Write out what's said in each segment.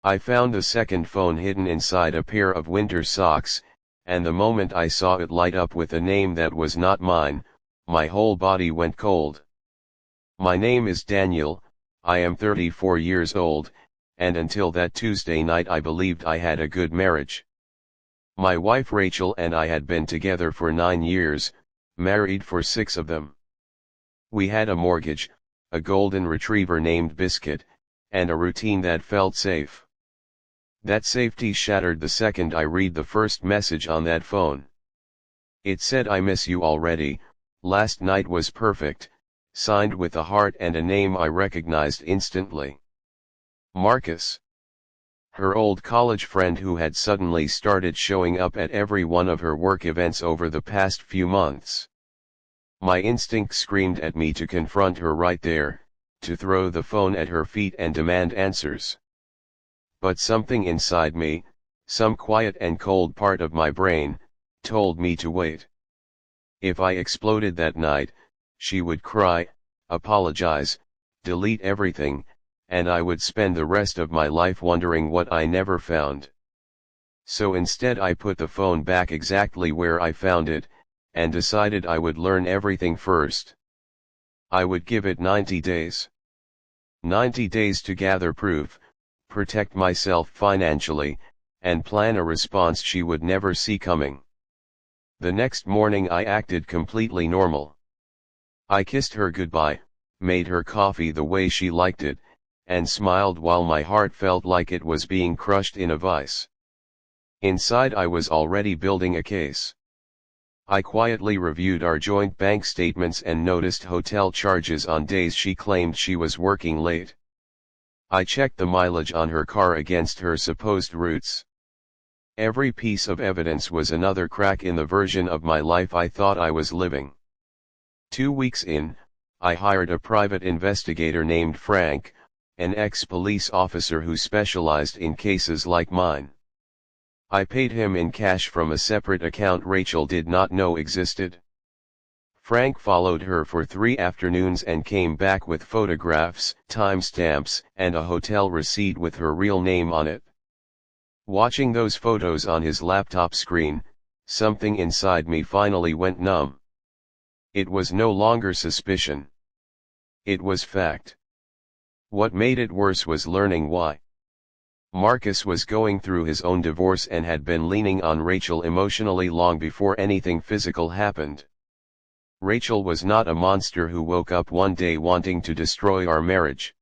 I found the second phone hidden inside a pair of winter socks, and the moment I saw it light up with a name that was not mine, my whole body went cold. My name is Daniel, I am 34 years old, and until that Tuesday night I believed I had a good marriage. My wife Rachel and I had been together for 9 years, married for 6 of them. We had a mortgage, a golden retriever named Biscuit, and a routine that felt safe. That safety shattered the second I read the first message on that phone. It said, "I miss you already, last night was perfect," signed with a heart and a name I recognized instantly. Marcus. Her old college friend who had suddenly started showing up at every one of her work events over the past few months. My instinct screamed at me to confront her right there, to throw the phone at her feet and demand answers. But something inside me, some quiet and cold part of my brain, told me to wait. If I exploded that night, she would cry, apologize, delete everything, and I would spend the rest of my life wondering what I never found. So instead I put the phone back exactly where I found it, and decided I would learn everything first. I would give it 90 days. 90 days to gather proof, protect myself financially, and plan a response she would never see coming. The next morning I acted completely normal. I kissed her goodbye, made her coffee the way she liked it, and smiled while my heart felt like it was being crushed in a vice. Inside I was already building a case. I quietly reviewed our joint bank statements and noticed hotel charges on days she claimed she was working late. I checked the mileage on her car against her supposed routes. Every piece of evidence was another crack in the version of my life I thought I was living. 2 weeks in, I hired a private investigator named Frank, an ex-police officer who specialized in cases like mine. I paid him in cash from a separate account Rachel did not know existed. Frank followed her for 3 afternoons and came back with photographs, timestamps, and a hotel receipt with her real name on it. Watching those photos on his laptop screen, something inside me finally went numb. It was no longer suspicion. It was fact. What made it worse was learning why. Marcus was going through his own divorce and had been leaning on Rachel emotionally long before anything physical happened. Rachel was not a monster who woke up one day wanting to destroy our marriage.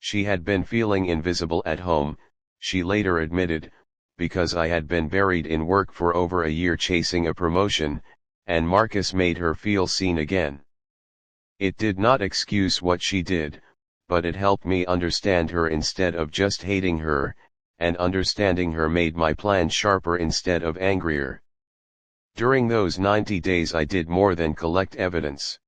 She had been feeling invisible at home, she later admitted, because I had been buried in work for over a year chasing a promotion, and Marcus made her feel seen again. It did not excuse what she did, but it helped me understand her instead of just hating her, and understanding her made my plan sharper instead of angrier. During those 90 days I did more than collect evidence.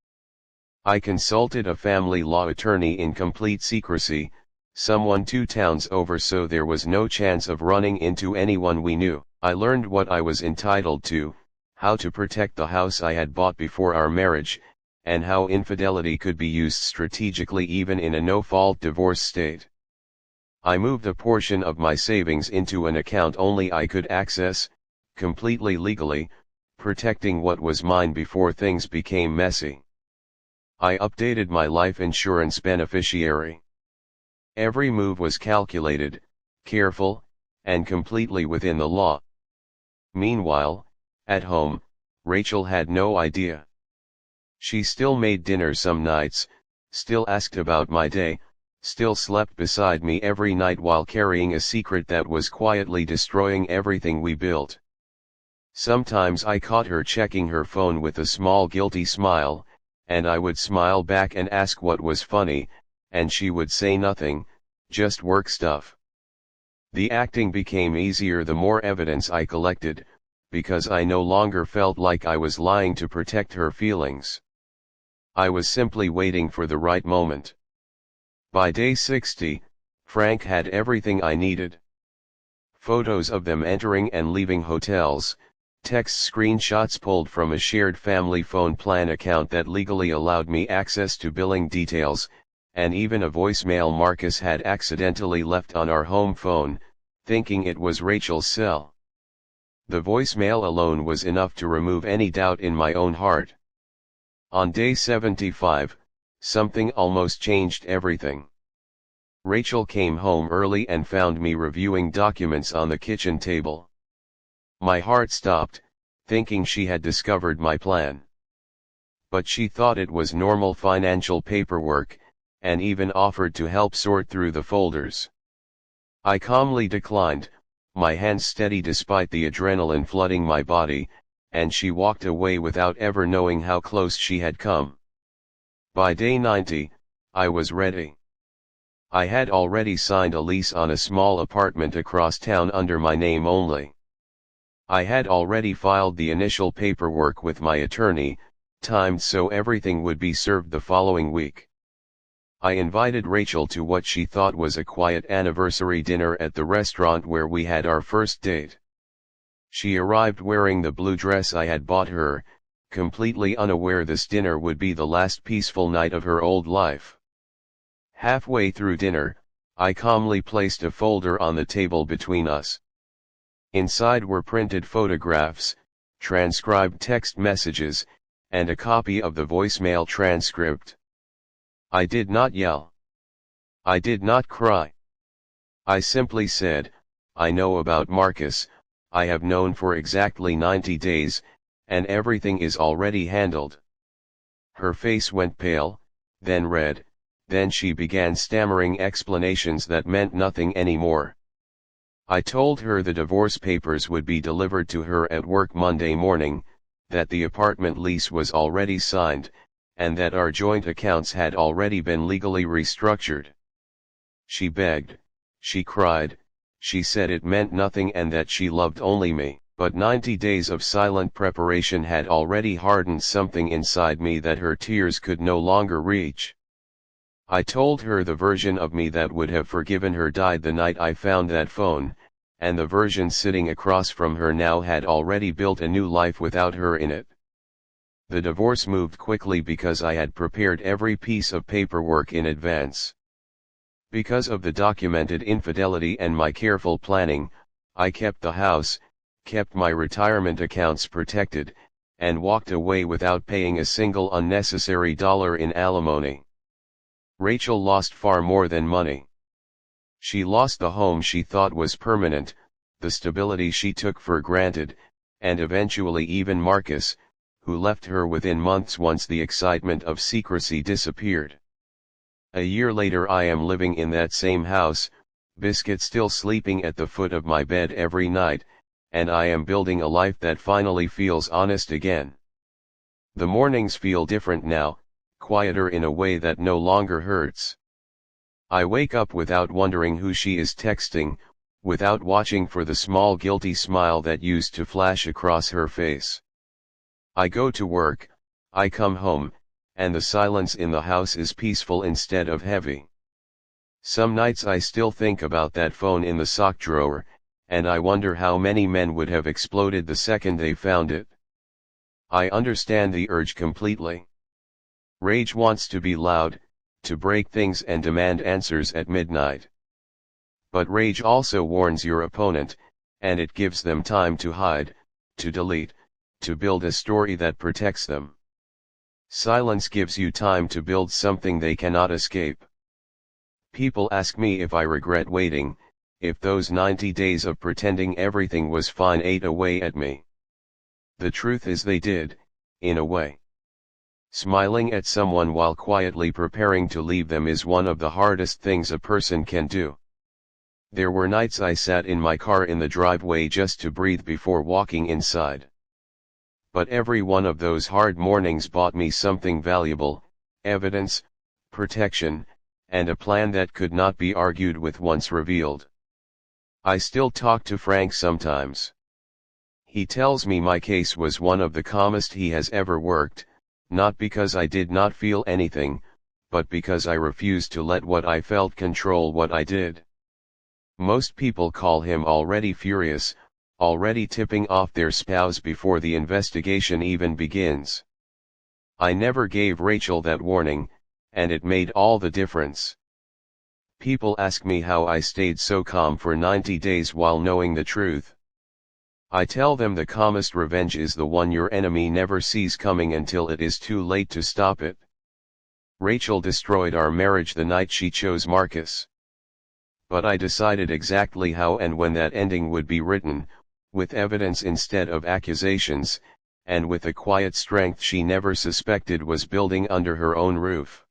I consulted a family law attorney in complete secrecy, someone 2 towns over, so there was no chance of running into anyone we knew. I learned what I was entitled to, how to protect the house I had bought before our marriage, and how infidelity could be used strategically even in a no-fault divorce state. I moved a portion of my savings into an account only I could access, completely legally, protecting what was mine before things became messy. I updated my life insurance beneficiary. Every move was calculated, careful, and completely within the law. Meanwhile, at home, Rachel had no idea. She still made dinner some nights, still asked about my day, still slept beside me every night while carrying a secret that was quietly destroying everything we built. Sometimes I caught her checking her phone with a small guilty smile, and I would smile back and ask what was funny, and she would say nothing, just work stuff. The acting became easier the more evidence I collected, because I no longer felt like I was lying to protect her feelings. I was simply waiting for the right moment. By day 60, Frank had everything I needed. Photos of them entering and leaving hotels, text screenshots pulled from a shared family phone plan account that legally allowed me access to billing details, and even a voicemail Marcus had accidentally left on our home phone, thinking it was Rachel's cell. The voicemail alone was enough to remove any doubt in my own heart. On day 75, something almost changed everything. Rachel came home early and found me reviewing documents on the kitchen table. My heart stopped, thinking she had discovered my plan. But she thought it was normal financial paperwork, and even offered to help sort through the folders. I calmly declined, my hands steady despite the adrenaline flooding my body, and she walked away without ever knowing how close she had come. By day 90, I was ready. I had already signed a lease on a small apartment across town under my name only. I had already filed the initial paperwork with my attorney, timed so everything would be served the following week. I invited Rachel to what she thought was a quiet anniversary dinner at the restaurant where we had our first date. She arrived wearing the blue dress I had bought her, completely unaware this dinner would be the last peaceful night of her old life. Halfway through dinner, I calmly placed a folder on the table between us. Inside were printed photographs, transcribed text messages, and a copy of the voicemail transcript. I did not yell. I did not cry. I simply said, I know about Marcus, I have known for exactly 90 days, and everything is already handled. Her face went pale, then red, then she began stammering explanations that meant nothing anymore. I told her the divorce papers would be delivered to her at work Monday morning, that the apartment lease was already signed, and that our joint accounts had already been legally restructured. She begged, she cried, she said it meant nothing and that she loved only me, but 90 days of silent preparation had already hardened something inside me that her tears could no longer reach. I told her the version of me that would have forgiven her died the night I found that phone, and the version sitting across from her now had already built a new life without her in it. The divorce moved quickly because I had prepared every piece of paperwork in advance. Because of the documented infidelity and my careful planning, I kept the house, kept my retirement accounts protected, and walked away without paying a single unnecessary dollar in alimony. Rachel lost far more than money. She lost the home she thought was permanent, the stability she took for granted, and eventually even Marcus, who left her within months once the excitement of secrecy disappeared. A year later I am living in that same house, Biscuit still sleeping at the foot of my bed every night, and I am building a life that finally feels honest again. The mornings feel different now, quieter in a way that no longer hurts. I wake up without wondering who she is texting, without watching for the small guilty smile that used to flash across her face. I go to work, I come home, and the silence in the house is peaceful instead of heavy. Some nights I still think about that phone in the sock drawer, and I wonder how many men would have exploded the second they found it. I understand the urge completely. Rage wants to be loud, to break things and demand answers at midnight. But rage also warns your opponent, and it gives them time to hide, to delete, to build a story that protects them. Silence gives you time to build something they cannot escape. People ask me if I regret waiting, if those 90 days of pretending everything was fine ate away at me. The truth is they did, in a way. Smiling at someone while quietly preparing to leave them is one of the hardest things a person can do. There were nights I sat in my car in the driveway just to breathe before walking inside. But every one of those hard mornings bought me something valuable: evidence, protection, and a plan that could not be argued with once revealed. I still talk to Frank sometimes. He tells me my case was one of the calmest he has ever worked, not because I did not feel anything, but because I refused to let what I felt control what I did. Most people call him already furious, already tipping off their spouse before the investigation even begins. I never gave Rachel that warning, and it made all the difference. People ask me how I stayed so calm for 90 days while knowing the truth. I tell them the calmest revenge is the one your enemy never sees coming until it is too late to stop it. Rachel destroyed our marriage the night she chose Marcus. But I decided exactly how and when that ending would be written, with evidence instead of accusations, and with a quiet strength she never suspected was building under her own roof.